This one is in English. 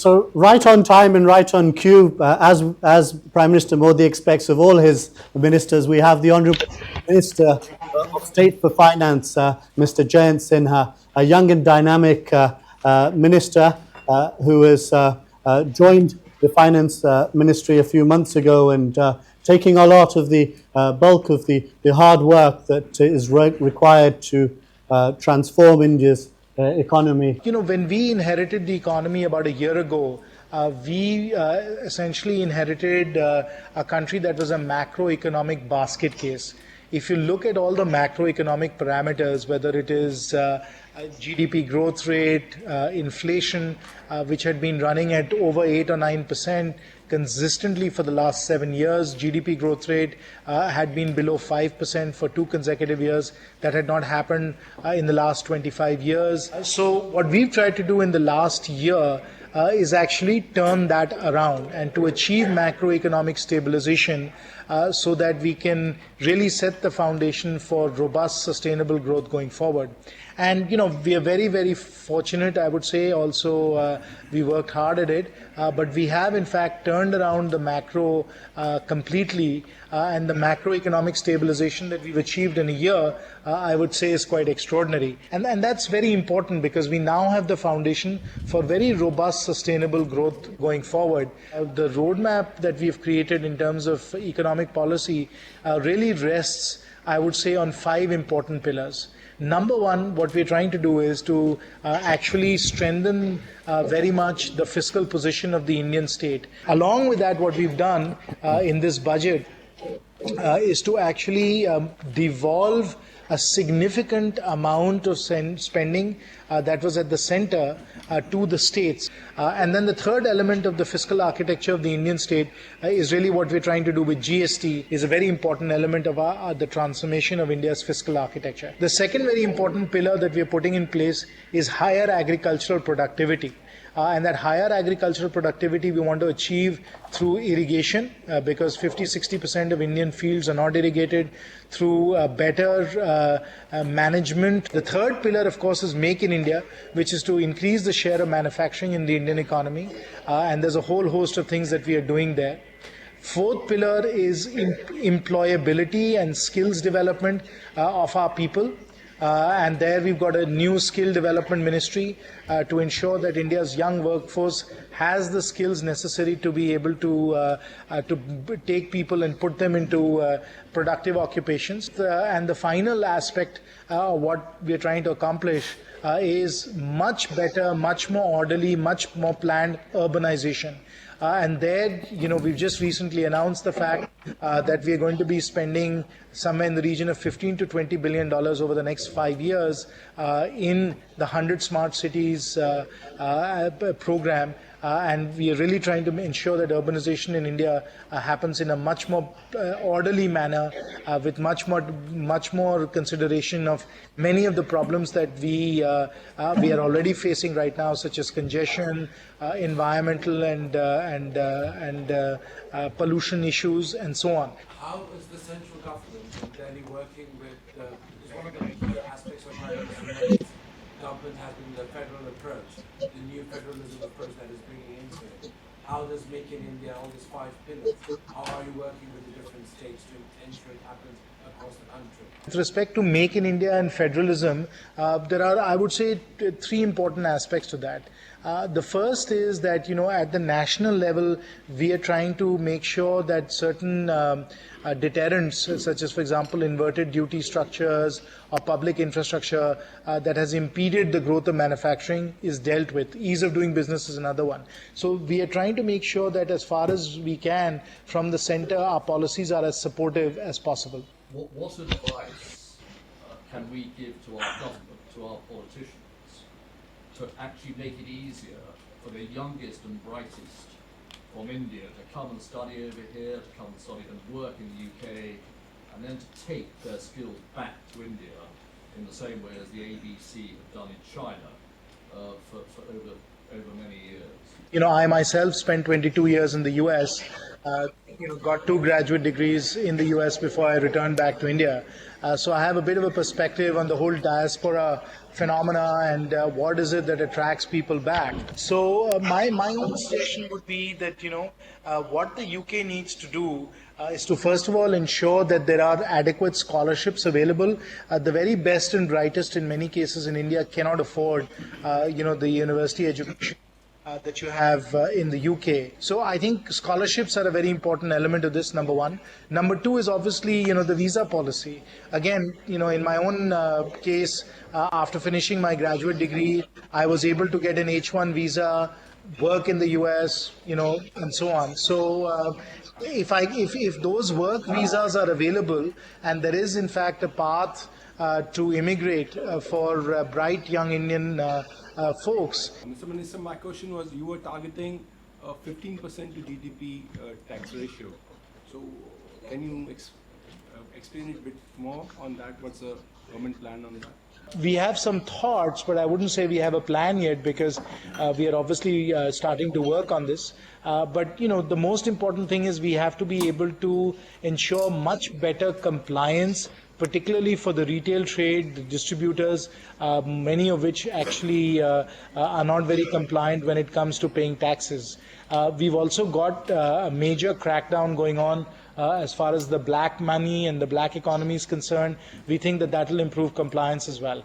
So right on time and right on cue, as Prime Minister Modi expects of all his ministers, we have the Honourable Minister of State for Finance, Mr. Jayant Sinha, a young and dynamic minister who has joined the Finance Ministry a few months ago and taking a lot of the bulk of the hard work that is required to transform India's economy. When we inherited the economy about a year ago, we essentially inherited a country that was a macroeconomic basket case. If you look at all the macroeconomic parameters, whether it is GDP growth rate, inflation, which had been running at over 8 or 9% consistently for the last 7 years. GDP growth rate had been below 5% for 2 consecutive years. That had not happened in the last 25 years. So what we've tried to do in the last year is actually turn that around and to achieve macroeconomic stabilization so that we can really set the foundation for robust, sustainable growth going forward. And we are very, very fortunate, I would say. Also, we worked hard at it, but we have in fact turned around the macro completely, and the macroeconomic stabilization that we've achieved in a year, I would say, is quite extraordinary. And that's very important because we now have the foundation for very robust, sustainable growth going forward. The roadmap that we've created in terms of economic policy really rests, I would say, on 5 important pillars. Number one, what we're trying to do is to actually strengthen very much the fiscal position of the Indian state. Along with that, what we've done in this budget is to actually devolve a significant amount of spending that was at the center to the states. And then the third element of the fiscal architecture of the Indian state is really what we're trying to do with GST, is a very important element of the transformation of India's fiscal architecture. The second very important pillar that we're putting in place is higher agricultural productivity. And that higher agricultural productivity we want to achieve through irrigation, because 50-60% of Indian fields are not irrigated, through better management. The third pillar, of course, is Make in India, which is to increase the share of manufacturing in the Indian economy. And there's a whole host of things that we are doing there. Fourth pillar is employability and skills development of our people. And there we've got a new skill development ministry to ensure that India's young workforce has the skills necessary to be able to take people and put them into productive occupations. And the final aspect of what we're trying to accomplish is much better, much more orderly, much more planned urbanization. And there, we've just recently announced the fact that we are going to be spending somewhere in the region of $15 to $20 billion over the next 5 years in the 100 Smart Cities program. And we are really trying to ensure that urbanization in India happens in a much more orderly manner, with much more consideration of many of the problems that we are already facing right now, such as congestion, environmental and pollution issues, and so on. How is the central government in Delhi working with? Because one of the key aspects of my government has been the federal approach, the new federalism approach that is bringing into it. How does Make in India, all these 5 pillars, how are you working with the different states to ensure it happens across the country? With respect to Make in India and federalism, there are, I would say, 3 important aspects to that. The first is that, at the national level, we are trying to make sure that certain deterrents, such as, for example, inverted duty structures or public infrastructure that has impeded the growth of manufacturing, is dealt with. Ease of doing business is another one. So we are trying to make sure that as far as we can, from the center, our policies are as supportive as possible. What advice can we give to our government, to our politicians, to actually make it easier for the youngest and brightest from India to come and study over here, to come and study and work in the UK, and then to take their skills back to India in the same way as the ABC have done in China for over over many years. I myself spent 22 years in the US. Got two graduate degrees in the US before I returned back to India. So I have a bit of a perspective on the whole diaspora phenomena and what is it that attracts people back. So my own suggestion would be that what the UK needs to do is to first of all ensure that there are adequate scholarships available. The very best and brightest in many cases in India cannot afford the university education that you have in the UK. So I think scholarships are a very important element of this, number one. Number two is obviously, the visa policy. Again, in my own case, after finishing my graduate degree, I was able to get an H1 visa, work in the US, and so on. So if those work visas are available and there is in fact a path to immigrate for bright young Indian folks. Mr. Minister, my question was you were targeting 15% to GDP tax ratio. So can you explain it a bit more on that? What's the government plan on that? We have some thoughts, but I wouldn't say we have a plan yet because we are obviously starting to work on this. But the most important thing is we have to be able to ensure much better compliance, particularly for the retail trade, the distributors, many of which actually are not very compliant when it comes to paying taxes. We've also got a major crackdown going on as far as the black money and the black economy is concerned. We think that will improve compliance as well.